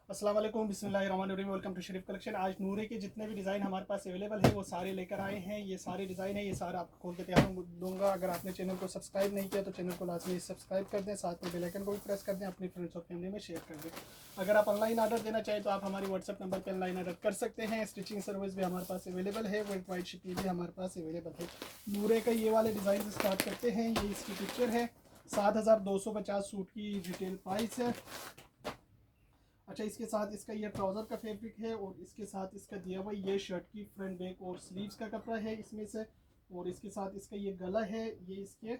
अस्सलाम वालेकुम, बिस्मिल्लाहिर्रहमानिर्रहीम। Welcome to Sharif collection. आज नूरे के जितने भी डिज़ाइन हमारे पास अवेलेबल है वो सारे लेकर आए हैं। ये सारे डिज़ाइन है, ये सारा आपको खोल के तैयार दूंगा। अगर आपने चैनल को सब्सक्राइब नहीं किया तो चैनल को लाजमी सब्सक्राइब कर दें, साथ में बेल आइकन को भी प्रेस कर दें, अपनी फ्रेंड्स और फैमिली में शेयर कर दें। अगर आप ऑनलाइन ऑर्डर देना चाहें तो आप हमारी व्हाट्सअप नंबर पर ऑनलाइन ऑर्डर कर सकते हैं। स्टिचिंग सर्विस भी हमारे पास अवेलेबल है, वर्ल्ड वाइड शिपिंग भी हमारे पास अवेलेबल है। नूरे का ये वाले डिज़ाइन स्टार्ट करते हैं। ये इसकी पिक्चर है। 7,250 सूट की रिटेल प्राइस है। अच्छा, इसके साथ इसका ये ट्राउज़र का फैब्रिक है और इसके साथ इसका दिया हुआ ये शर्ट की फ्रंट बैक और स्लीव्स का कपड़ा है इसमें से। और इसके साथ इसका ये गला है, ये इसके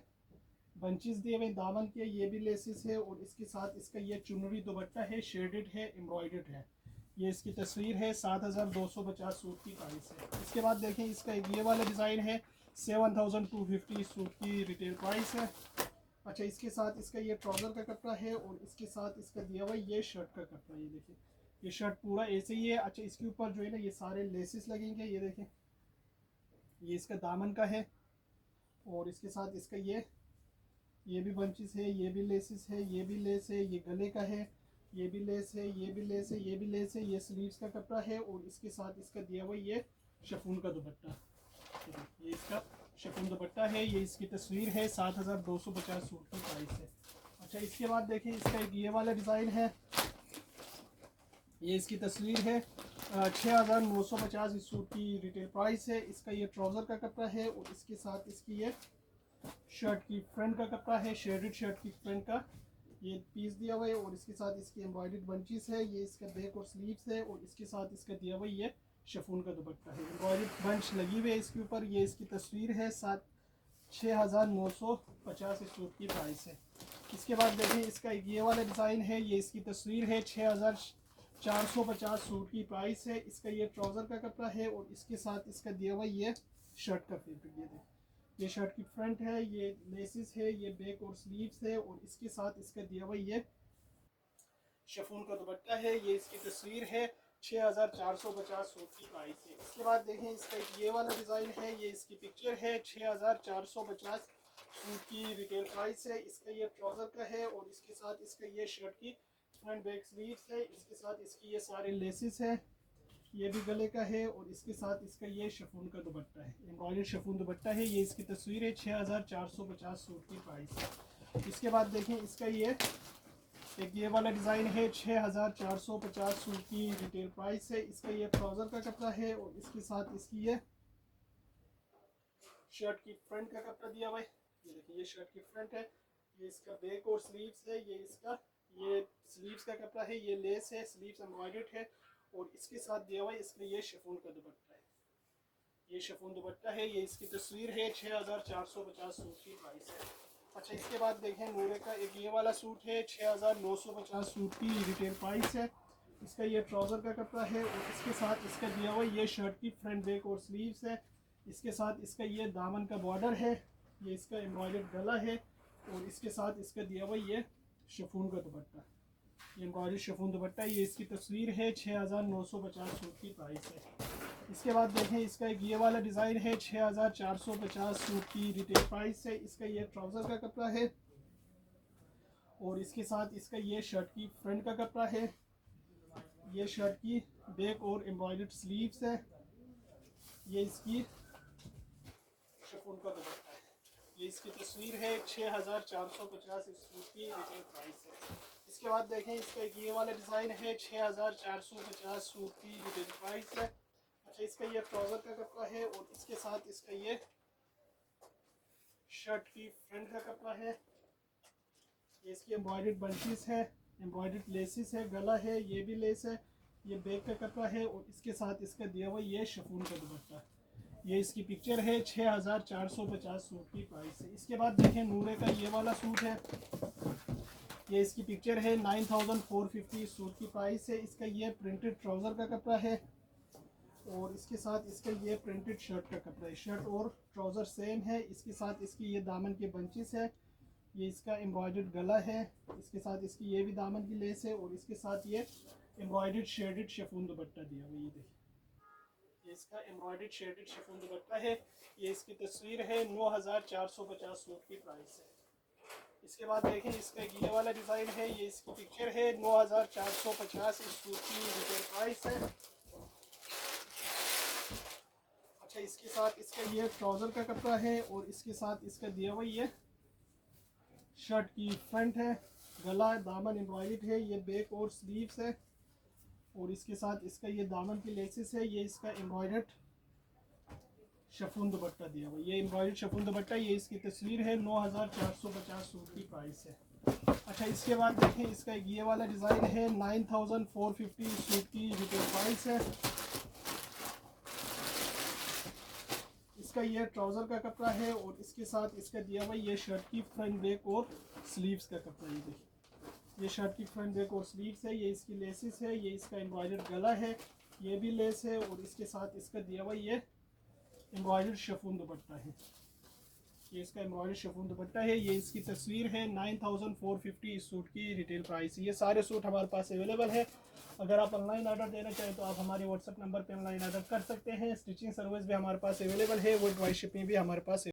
बंचेस दिए हुए दामन के, ये भी लेसिस है। और इसके साथ इसका ये चुनरी दुपट्टा है, शेडेड है, एम्ब्रॉयडर्ड है। ये इसकी तस्वीर है। 7,250 सूट की प्राइस है। इसके बाद देखें, इसका एक ये वाला डिज़ाइन है। 7,250 सूट की रिटेल प्राइस है। अच्छा, इसके साथ इसका ये ट्राउज़र का कपड़ा है और इसके साथ इसका दिया हुआ ये शर्ट का कपड़ा। ये देखिए, ये शर्ट पूरा ऐसे ही है। अच्छा, इसके ऊपर जो है ना ये सारे लेसेस लगेंगे। ये देखें, ये इसका दामन का है और इसके साथ इसका ये भी बंचेस है, ये भी लेसेस है, ये भी लेस है, ये गले का है, ये भी लेस है, ये भी लेस है, ये भी लेस है। ये स्लीव्स का कपड़ा है और इसके साथ इसका दिया हुआ ये शफून का दुपट्टा। ये इसका शफून दुपट्टा है। ये इसकी तस्वीर है। 7,250 सूट की प्राइस है। अच्छा, इसके बाद देखिए, इसका एक ये वाला डिज़ाइन है। ये इसकी तस्वीर है। 6,950 इस सूट की रिटेल प्राइस है। इसका ये ट्राउज़र का कपड़ा है और इसके साथ इसकी ये शर्ट की फ्रंट का कपड़ा है, शेडेड शर्ट की फ्रंट का ये पीस दिया हुआ है। और इसके साथ इसकी एम्ब्रॉयडर्ड बंचेस है। ये इसका बैक और स्लीव्स है और इसके साथ इसका दिया हुआ ये शफून का दुपट्टा है, एम्ब्रॉयडर्ड बंच लगी हुई है इसके ऊपर। ये इसकी तस्वीर है। 6,950 इस सूट की प्राइस है। इसके बाद देखिए, इसका एक ये वाला डिज़ाइन है। ये इसकी तस्वीर है। 6,450 सूट की प्राइस है। इसका ये ट्राउज़र का कपड़ा है और इसके साथ इसका दिया हुआ ये शर्ट का फैब्रिक। ये देखिए, ये शर्ट की फ्रंट है, ये लेसिस है, ये बैक और स्लीव्स है और इसके साथ इसका दिया हुआ ये शफून का दुपट्टा है। ये इसकी तस्वीर है। 6,450 सूट की प्राइस है। इसके बाद देखें, इसका एक ये वाला डिज़ाइन है। ये इसकी पिक्चर है। 6,450 सूट की रिटेल प्राइस है। इसका ये ट्राउज़र का है और इसके साथ इसका ये शर्ट की फ्रंट बैक स्लीव्स है। इसके साथ इसकी ये सारे लेसिस है, ये भी गले का है और इसके साथ इसका ये शफून का दुपट्टा है, एम्ब्रॉयडर्ड शफून दुपट्टा है। ये इसकी तस्वीर है। 6,450 सूट की प्राइस है। इसके बाद देखें, इसका एक ये वाला डिज़ाइन है। 6,450 सूट की रिटेल प्राइस है। इसका ये ट्राउज़र का कपड़ा है और इसके साथ इसकी ये शर्ट की फ्रंट का कपड़ा दिया हुआ है। ये देखिए, ये शर्ट की फ्रंट है, ये इसका बैक और स्लीव्स है, ये इसका ये स्लीव्स का कपड़ा है, ये लेस है, स्लीव्स एम्ब्रॉयडर्ड है और इसके साथ दिया हुआ है इसका ये शफून का दुपट्टा है। ये शफून दुपट्टा है। ये इसकी तस्वीर है। 6,450 सूट की प्राइस है। अच्छा, इसके बाद देखें, नूरे का एक ये वाला सूट है। 6,950 सूट की रिटेल प्राइस है। इसका ये ट्राउज़र का कपड़ा है और इसके साथ इसका दिया हुआ ये शर्ट की फ्रंट बैक और स्लीव्स है। इसके साथ इसका ये दामन का बॉर्डर है, ये इसका एम्ब्रॉयडर्ड गला है और इसके साथ इसका दिया हुआ ये शफून का दुपट्टा, ये एम्ब्रॉयडर्ड शफून दुपट्टा। ये इसकी तस्वीर है। 6,950 सूट की प्राइस है। इसके बाद देखें, इसका एक ये वाला डिज़ाइन है। 6,450 सूट की रिटेल प्राइस है। इसका ये ट्राउज़र का कपड़ा है और इसके साथ इसका ये शर्ट की फ्रंट का कपड़ा है, ये शर्ट की बैक और एम्ब्रॉयडर्ड स्लीव्स है, ये इसकी शफून का दुपट्टा है। ये इसकी तस्वीर है। 6,450 इस सूट की रिटेल प्राइस है। इसके बाद देखें, इसका एक ये वाला डिज़ाइन है। 6,450 सूट की रिटेल प्राइस है। अच्छा, इसका ये ट्राउज़र का कपड़ा है और इसके साथ इसका ये शर्ट की फ्रंट का कपड़ा है, ये इसकी एम्ब्रॉयडर्ड बंचेस है, एम्ब्रॉयडर्ड लेसिस है, गला है, ये भी लेस है, ये बैक का कपड़ा है और इसके साथ इसका दिया हुआ ये शफून का दुपट्टा। ये इसकी पिक्चर है। 6,450 सूट की प्राइस है। इसके बाद देखें, नूरे का ये वाला सूट है। ये इसकी पिक्चर है। 9,450 सूट की प्राइस है। इसका ये प्रिंटेड ट्राउज़र का कपड़ा है और इसके साथ इसका ये प्रिंटेड शर्ट का कपड़ा है। शर्ट और ट्राउज़र सेम है। इसके साथ इसकी ये दामन के बंचेस है, ये इसका एम्ब्रॉयडर्ड गला है, इसके साथ इसकी ये भी दामन की लेस है और इसके साथ ये एम्ब्रॉयडर्ड शेडेड शफून दुपट्टा दिया हुआ। ये देखिए, ये इसका एम्ब्रॉयडर्ड शेडेड शफून दुपट्टा है। ये इसकी तस्वीर है। 9,450 सूट की प्राइस है। इसके बाद देखें इसका ये वाला डिज़ाइन है, ये इसकी पिक्चर है। 9450 इस सूट की रिटेल प्राइस है। अच्छा, इसके साथ इसका ये ट्राउज़र का कपड़ा है और इसके साथ इसका दिया हुआ ये शर्ट की फ्रंट है, गला दामन एम्ब्रॉयड है, ये बैक और स्लीव्स है और इसके साथ इसका ये दामन की लेसेस है, ये इसका एम्ब्रॉयडर्ड शफून दुपट्टा दिया हुआ, ये एम्ब्रॉयडर्ड शफून दुपट्टा, ये इसकी तस्वीर है। 9450 सूट की प्राइस है। अच्छा, इसके बाद देखें इसका ये वाला डिज़ाइन है। 9450 सूट की रिटेल प्राइस है। इसका ये ट्राउज़र का कपड़ा है और इसके साथ इसका दिया हुआ ये शर्ट की फ्रंट बैक और स्लीव्स का कपड़ा। ये देखिए, ये शर्ट की फ्रंट बैक और स्लीव्स है, ये इसकी लेसेस है, ये इसका एम्ब्रॉयडर्ड गला है, ये भी लेस है और इसके साथ इसका दिया हुआ ये एम्ब्रॉयडर्ड शफून दुपट्टा है, ये इसका एम्ब्रॉयडर्ड शफून दुपट्टा है, ये इसकी तस्वीर है। 9450 इस सूट की रिटेल प्राइस है। ये सारे सूट हमारे पास अवेलेबल है। अगर आप ऑनलाइन ऑर्डर देना चाहें तो आप हमारे व्हाट्सएप नंबर पे ऑनलाइन ऑर्डर कर सकते हैं। स्टिचिंग सर्विस भी हमारे पास अवेलेबल है, वर्ल्ड वाइड शिपिंग भी हमारे पास